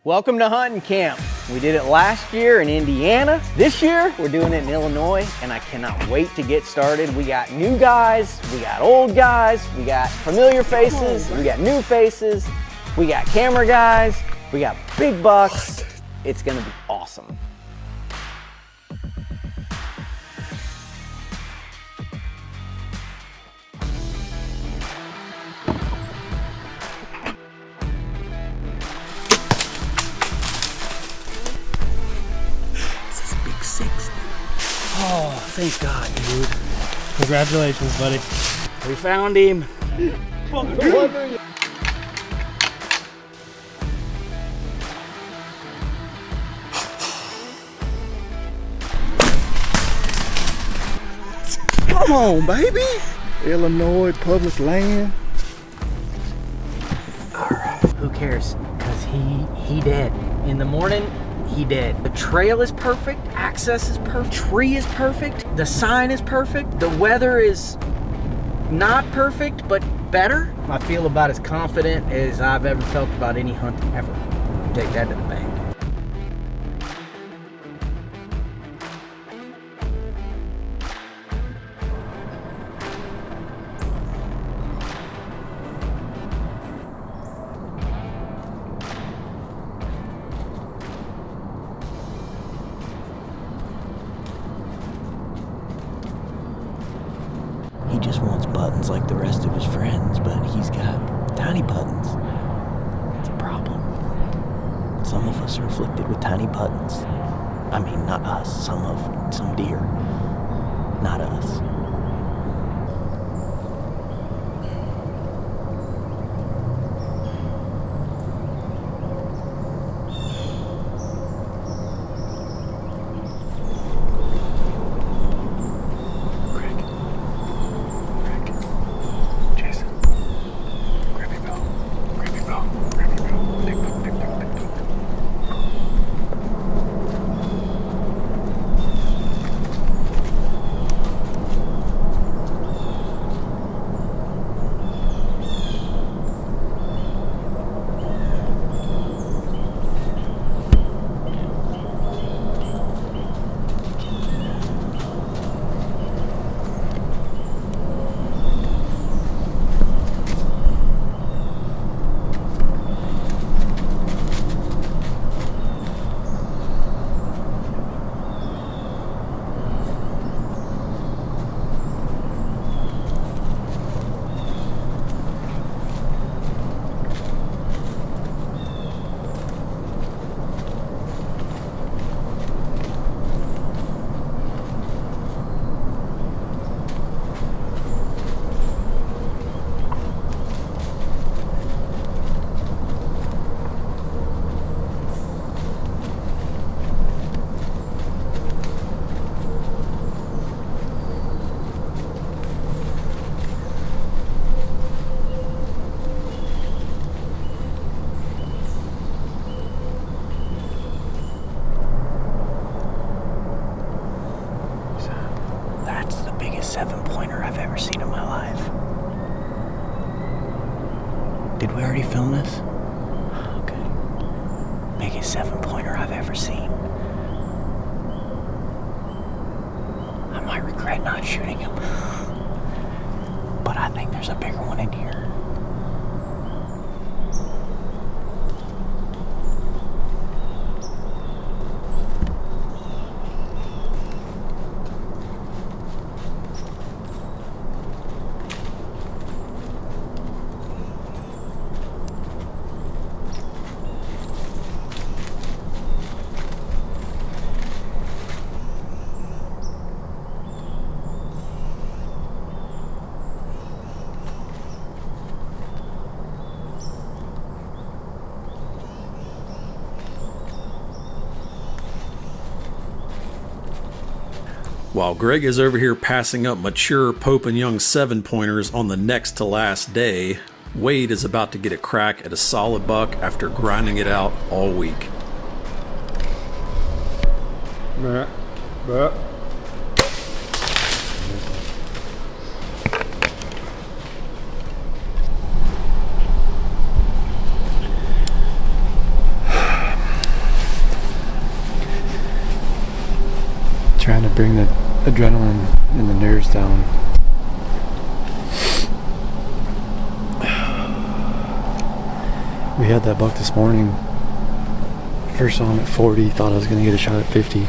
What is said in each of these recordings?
Welcome to Huntin Camp. We did it last year in Indiana. This year, we're doing it in Illinois, and I cannot wait to get started. We got new guys, we got old guys, we got familiar faces, we got new faces, we got camera guys, we got big bucks. It's gonna be awesome. Oh, thank God, dude. Congratulations, buddy. We found him. Come on, baby. Illinois public land. Who cares? Because he dead. In the morning, he dead. The trail is perfect, access is perfect, tree is perfect, the sign is perfect, the weather is not perfect, but better. I feel about as confident as I've ever felt about any hunt ever. Take that to the bank. He just wants buttons like the rest of his friends, but he's got tiny buttons. It's a problem. Some of us are afflicted with tiny buttons. I mean, not us. Some deer. Not us. That's the biggest 7-pointer I've ever seen in my life. Did we already film this? Okay. Biggest 7-pointer I've ever seen. I might regret not shooting him. But I think there's a bigger one in here. While Greg is over here passing up mature Pope and Young 7-pointers on the next to last day, Wade is about to get a crack at a solid buck after grinding it out all week. to bring the adrenaline and the nerves down. We had that buck this morning. First saw him at 40, thought I was going to get a shot at 50.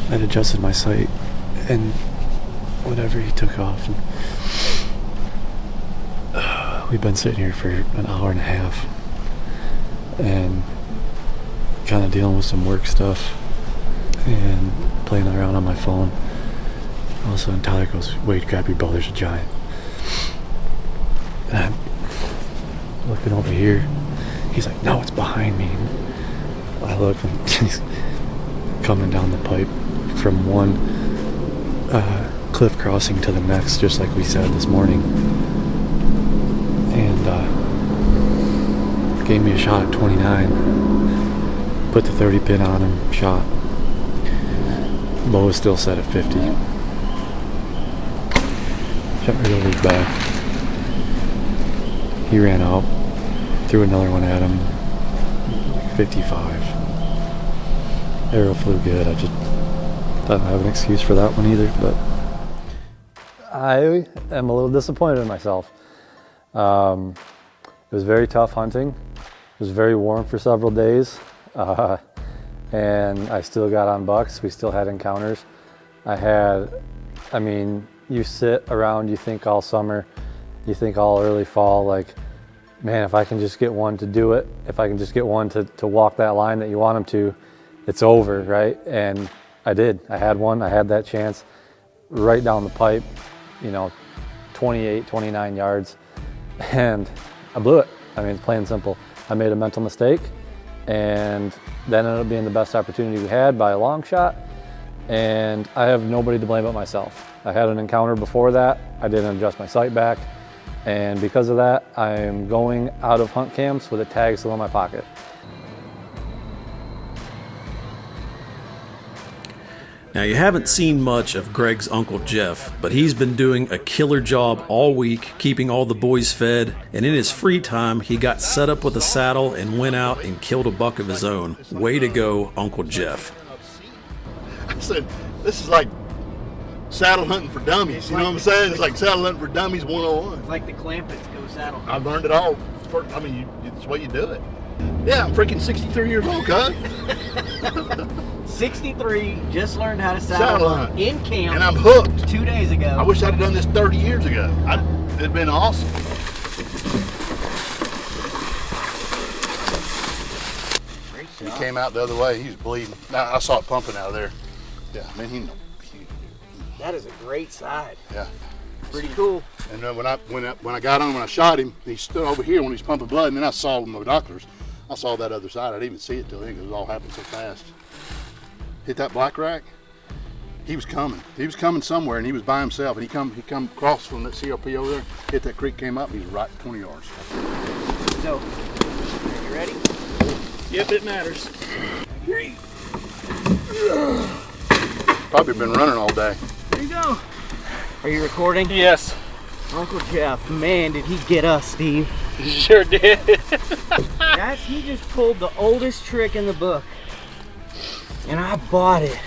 I'd adjusted my sight and whatever, he took off. And we've been sitting here for an hour and a half and kind of dealing with some work stuff and playing around on my phone. All of a sudden Tyler goes, "Wait, grab your bow, there's a giant." And I'm looking over here. He's like, "No, it's behind me." And I look and he's coming down the pipe from one cliff crossing to the next, just like we said this morning. And gave me a shot at 29. Put the 30 pin on him, shot. Bow was still set at 50. Shot right over his back. He ran out, threw another one at him, 55. Arrow flew good. I just don't have an excuse for that one either, but I am a little disappointed in myself. It was very tough hunting. It was very warm for several days, and I still got on bucks. We still had encounters. You sit around, you think all summer, you think all early fall, like, man, if I can just get one to do it, if I can just get one to walk that line that you want them to, it's over, right? And I did. I had one. I had that chance right down the pipe, 28, 29 yards, and I blew it. I mean, it's plain and simple. I made a mental mistake, and that ended up being the best opportunity we had by a long shot, and I have nobody to blame but myself. I had an encounter before that. I didn't adjust my sight back, and because of that, I'm going out of hunt camps with a tag still in my pocket. Now, you haven't seen much of Greg's Uncle Jeff, but he's been doing a killer job all week, keeping all the boys fed, and in his free time, he got set up with a saddle and went out and killed a buck of his own. Way to go, Uncle Jeff. I said, this is like saddle hunting for dummies. You know what I'm saying? It's like saddle hunting for dummies 101. It's like the Clampets go saddle. I've learned it all. It's the way you do it. Yeah, I'm freaking 63 years old, cuz. 63, just learned how to saddle hunt in camp. And I'm hooked. 2 days ago. I wish I'd have done this 30 years ago. It'd been awesome. He came out the other way. He was bleeding. Now I saw it pumping out of there. Yeah, man, he. That is a great side. Yeah. Pretty cool. And then when I got on, when I shot him, he stood over here when he was pumping blood, and then I saw with my binoculars. I saw that other side. I didn't even see it till then because it all happened so fast. Hit that black rack. He was coming. He was coming somewhere, and he was by himself. And he come across from that CLP over there, hit that creek, came up, and he was right 20 yards. So, are you ready? Yep, it matters. Probably been running all day. There you go. Are you recording? Yes. Uncle Jeff, man, did he get us, Steve. Sure did. He just pulled the oldest trick in the book. And I bought it.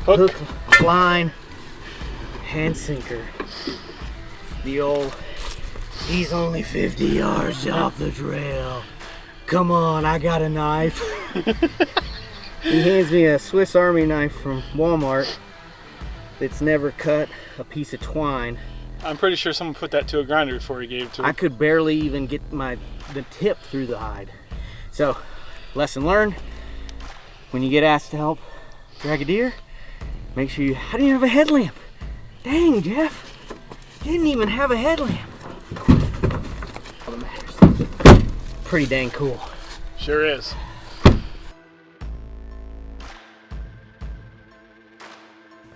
Hook, line, hand sinker. The old, he's only 50 yards off the trail. Come on, I got a knife. He hands me a Swiss Army knife from Walmart that's never cut a piece of twine. I'm pretty sure someone put that to a grinder before he gave it to him. I could barely even get the tip through the hide. So, lesson learned, when you get asked to help drag a deer, make sure you, I didn't even have a headlamp. Dang, Jeff, didn't even have a headlamp. All that matters. Pretty dang cool. Sure is.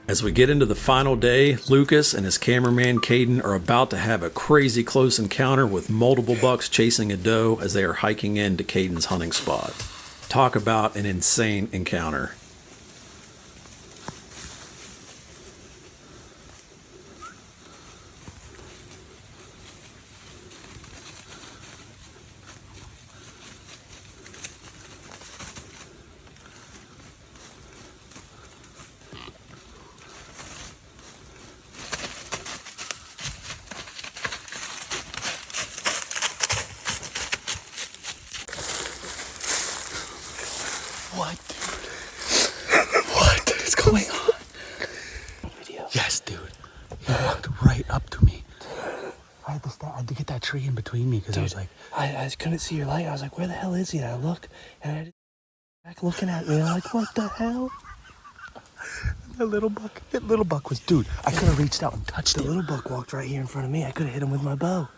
As we get into the final day, Lucas and his cameraman Caden are about to have a crazy close encounter with multiple bucks chasing a doe as they are hiking into Caden's hunting spot. Talk about an insane encounter. What, dude? What is going on? Video. Yes, dude. He walked right up to me. I had to get that tree in between me because I was like, I couldn't see your light. I was like, where the hell is he? And I look, and I back looking at me. I'm like, what the hell? That little buck was, dude, I could have reached out and touched it. The little buck walked right here in front of me. I could have hit him with my bow.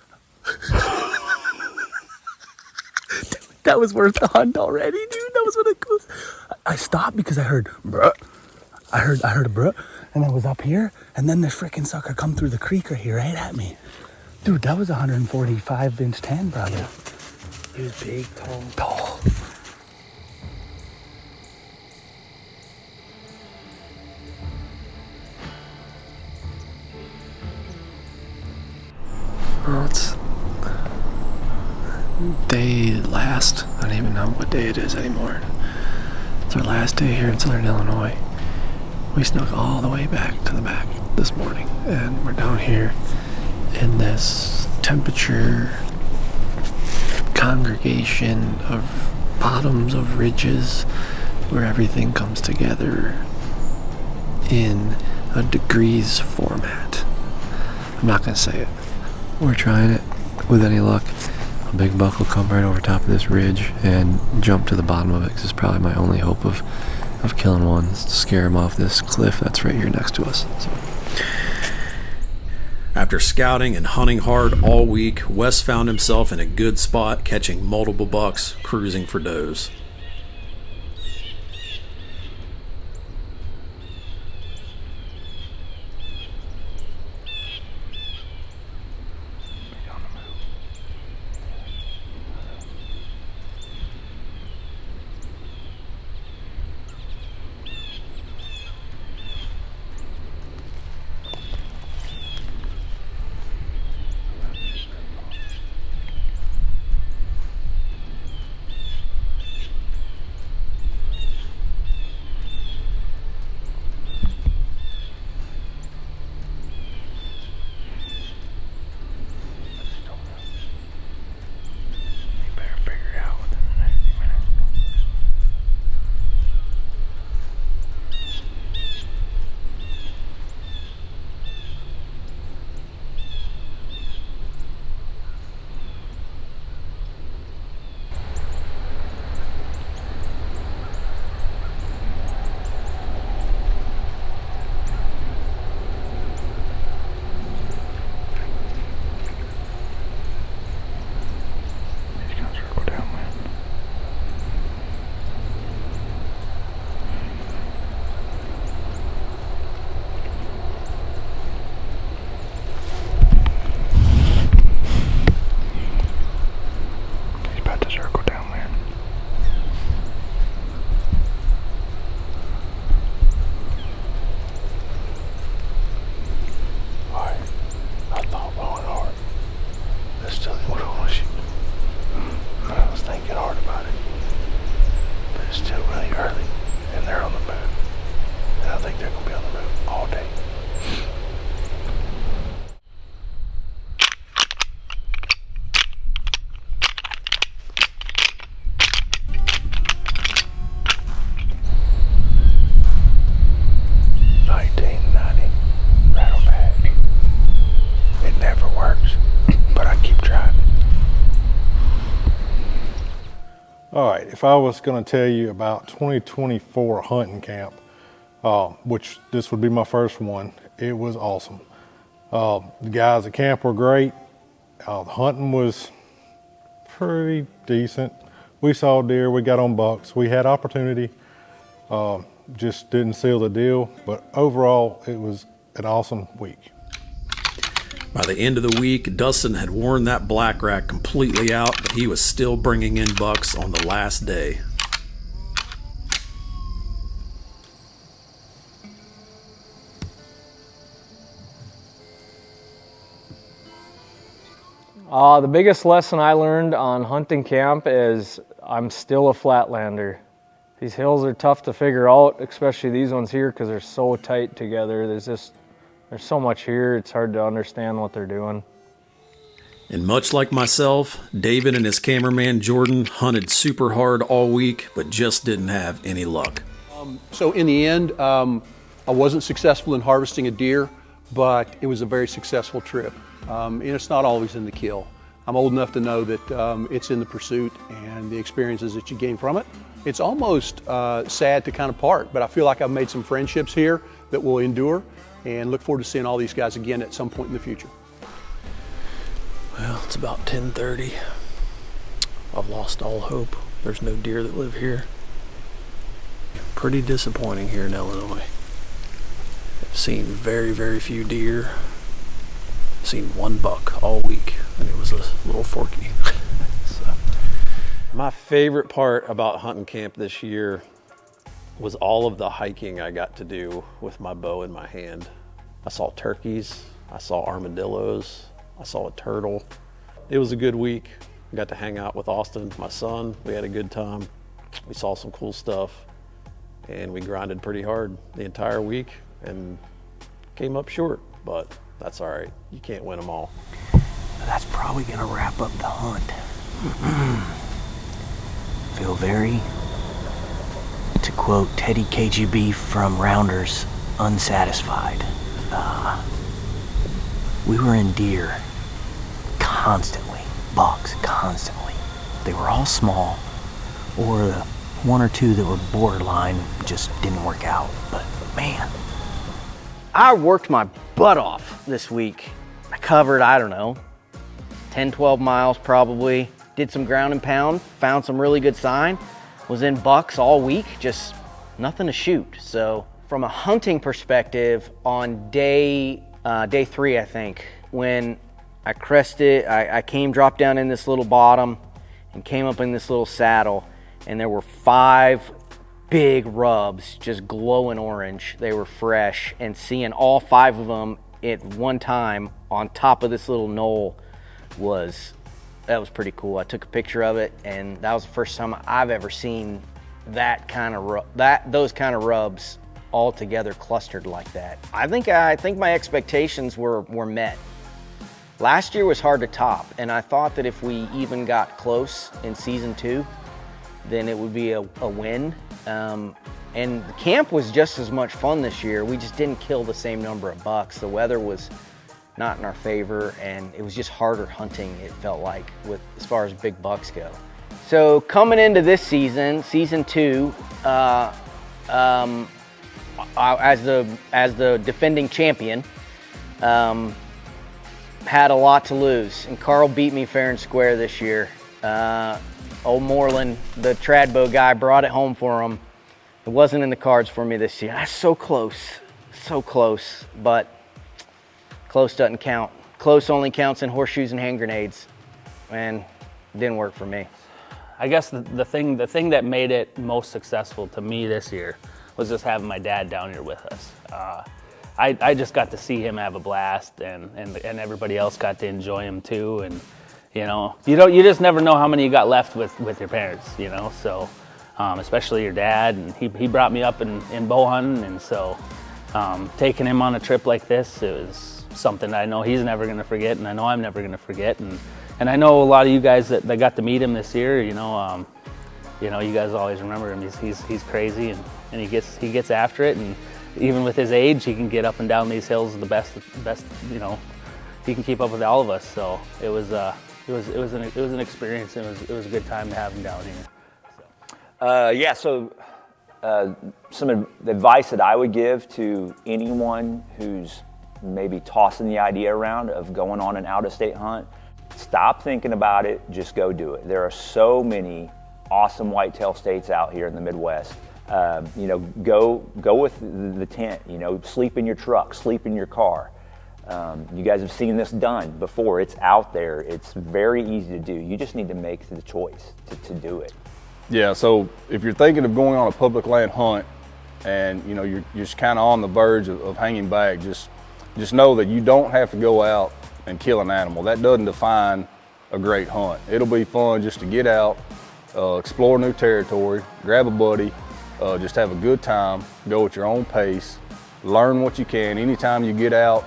Dude, that was worth the hunt already, dude. That was what it was. I stopped because I heard, bruh. I heard a bruh, and I was up here, and then this freaking sucker come through the creek right here, right at me. Dude, that was a 145-inch 10, brother. He was big, tall. Well, it's day last. I don't even know what day it is anymore. It's our last day here in Southern Illinois. We snuck all the way back to the back this morning, and we're down here in this temperature congregation of bottoms of ridges where everything comes together in a degrees format. I'm not gonna say it. We're trying it. With any luck, a big buck will come right over top of this ridge and jump to the bottom of it, because it's probably my only hope of killing one, is to scare him off this cliff that's right here next to us. So. After scouting and hunting hard all week, Wes found himself in a good spot catching multiple bucks, cruising for does. All right, if I was going to tell you about 2024 Huntin Camp, which this would be my first one, it was awesome. The guys at camp were great. The hunting was pretty decent. We saw deer, we got on bucks, we had opportunity, just didn't seal the deal, but overall it was an awesome week. By the end of the week, Dustin had worn that black rack completely out, but he was still bringing in bucks on the last day. The biggest lesson I learned on Huntin Camp is I'm still a flatlander. These hills are tough to figure out, especially these ones here, because they're so tight together. There's so much here, it's hard to understand what they're doing. And much like myself, David and his cameraman Jordan hunted super hard all week, but just didn't have any luck. So in the end, I wasn't successful in harvesting a deer, but it was a very successful trip. And it's not always in the kill. I'm old enough to know that it's in the pursuit and the experiences that you gain from it. It's almost sad to kind of part, but I feel like I've made some friendships here that will endure, and look forward to seeing all these guys again at some point in the future. Well, it's about 10:30. I've lost all hope. There's no deer that live here. Pretty disappointing here in Illinois. I've seen very, very few deer. I've seen one buck all week, and it was a little forky. So. My favorite part about hunting camp this year was all of the hiking I got to do with my bow in my hand. I saw turkeys, I saw armadillos, I saw a turtle. It was a good week. I got to hang out with Austin, my son. We had a good time. We saw some cool stuff, and we grinded pretty hard the entire week and came up short, but that's all right. You can't win them all. That's probably gonna wrap up the hunt. Feel very, to quote Teddy KGB from Rounders, unsatisfied. We were in deer constantly, bucks constantly. They were all small, or the one or two that were borderline just didn't work out, but man. I worked my butt off this week. I covered, I don't know, 10, 12 miles probably. Did some ground and pound, found some really good sign. Was in bucks all week, just nothing to shoot. So from a hunting perspective, on day 3, I think, when I crested, I dropped down in this little bottom and came up in this little saddle, and there were 5 big rubs, just glowing orange. They were fresh, and seeing all 5 of them at one time on top of this little knoll that was pretty cool. I took a picture of it, and that was the first time I've ever seen that kind of those kind of rubs all together clustered like that. I think my expectations were met. Last year was hard to top, and I thought that if we even got close in season 2, then it would be a win. And the camp was just as much fun this year. We just didn't kill the same number of bucks. The weather was not in our favor, and it was just harder hunting, it felt like, as far as big bucks go. So coming into this season, season 2, as the defending champion, had a lot to lose, and Carl beat me fair and square this year. Old Moreland, the Tradbo guy, brought it home for him. It wasn't in the cards for me this year. That's so close, but close doesn't count. Close only counts in horseshoes and hand grenades, and it didn't work for me. I guess the thing that made it most successful to me this year was just having my dad down here with us. I just got to see him have a blast, and everybody else got to enjoy him too. And you just never know how many you got left with your parents, So especially your dad, and he brought me up in bow hunting, and so taking him on a trip like this, it was something I know he's never going to forget, and I know I'm never going to forget. And I know a lot of you guys that got to meet him this year, you guys always remember him. He's crazy, and he gets after it, and even with his age, he can get up and down these hills the best. He can keep up with all of us. So it was an experience, and it was a good time to have him down here. So some advice that I would give to anyone who's maybe tossing the idea around of going on an out-of-state hunt: stop thinking about it, just go do it. There are so many awesome whitetail states out here in the Midwest. Go with the tent, sleep in your truck, sleep in your car. You guys have seen this done before. It's out there. It's very easy to do. You just need to make the choice to do it. Yeah, so if you're thinking of going on a public land hunt and you're just kind of on the verge of hanging back, just know that you don't have to go out and kill an animal. That doesn't define a great hunt. It'll be fun just to get out, explore new territory, grab a buddy, just have a good time, go at your own pace, learn what you can. Anytime you get out,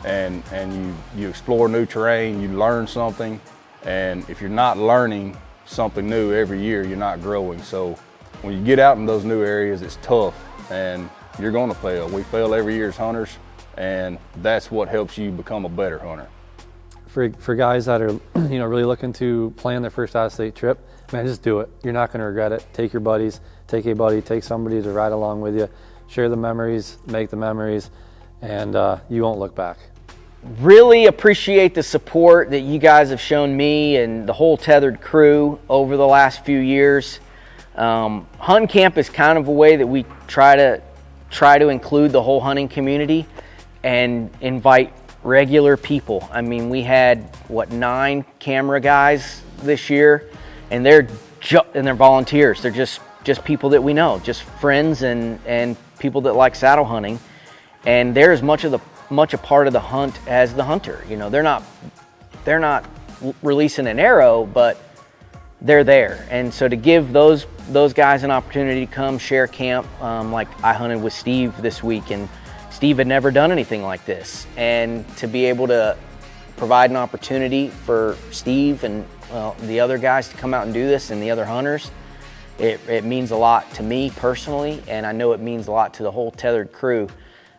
and you explore new terrain, you learn something, and if you're not learning something new every year, you're not growing. So when you get out in those new areas, it's tough, and you're going to fail. We fail every year as hunters, and that's what helps you become a better hunter. For guys that are really looking to plan their first out-of-state trip, man, just do it. You're not going to regret it. Take your buddies, take a buddy, take somebody to ride along with you, share the memories, make the memories, and you won't look back. Really appreciate the support that you guys have shown me and the whole Tethrd crew over the last few years. Huntin Camp is kind of a way that we try to include the whole hunting community and invite regular people. I mean, we had 9 camera guys this year, and they're volunteers. They're just people that we know, just friends and people that like saddle hunting, and they're as much a part of the hunt as the hunter. They're not releasing an arrow, but they're there. And so to give those guys an opportunity to come share camp, like I hunted with Steve this week, and Steve had never done anything like this, and to be able to provide an opportunity for Steve and the other guys to come out and do this, and the other hunters, it means a lot to me personally, and I know it means a lot to the whole Tethrd crew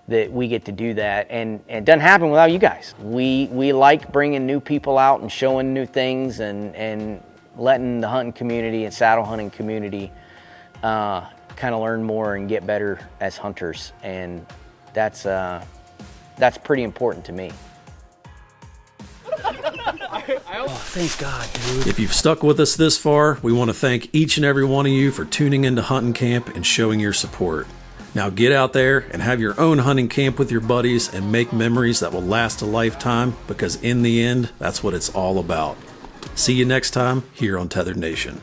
that we get to do that, and it doesn't happen without you guys. We like bringing new people out and showing new things, and letting the hunting community and saddle hunting community kind of learn more and get better as hunters, and that's pretty important to me. Oh, thank God, dude. If you've stuck with us this far, we want to thank each and every one of you for tuning into Huntin Camp and showing your support. Now get out there and have your own hunting camp with your buddies and make memories that will last a lifetime, because in the end, that's what it's all about. See you next time here on Tethrd Nation.